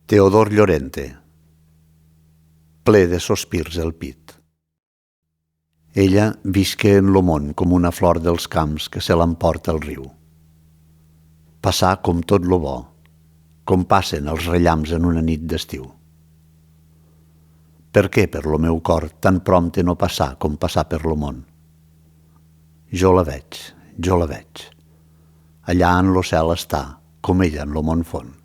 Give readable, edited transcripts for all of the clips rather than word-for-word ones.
Teodor Llorente, ple de sospirs el pit. Ella visqué en lo món com una flor dels camps que se l'emporta el riu. Passà com tot lo bo, com passen els rellamps en una nit d'estiu. Per què per lo meu cor tan prompte no passar com passar per lo món? Jo la veig. Allà en lo cel està, com ella en lo món fon.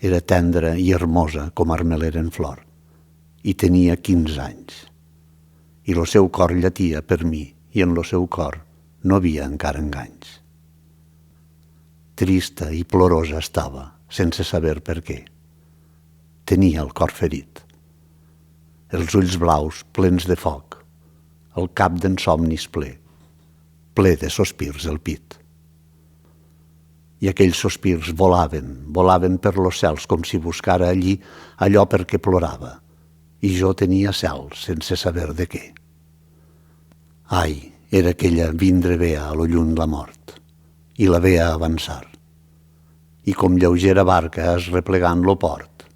Era tendra i hermosa com armelera en flor, i tenia 15 anys. I lo seu cor llatia per mi, i en lo seu cor no havia encara enganys. Trista i plorosa estava, sense saber per què. Tenia el cor ferit. Els ulls blaus plens de foc, el cap d'ensomnis ple de sospirs el pit. I aquells sospirs volaven per los cels com si buscara allí allò per què plorava, i jo tenia cel sense saber de què. Ai, era aquella vindre vea a lo lluny la mort, i la vea avançar, i com lleugera barca es replegant lo port,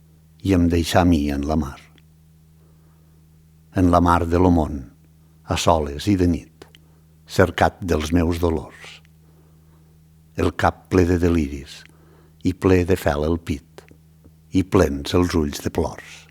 i em deixà a mi en la mar. En la mar de lo món, a soles i de nit, cercat dels meus dolors. El cap ple de deliris, i ple de fel el pit, i plens els ulls de plors.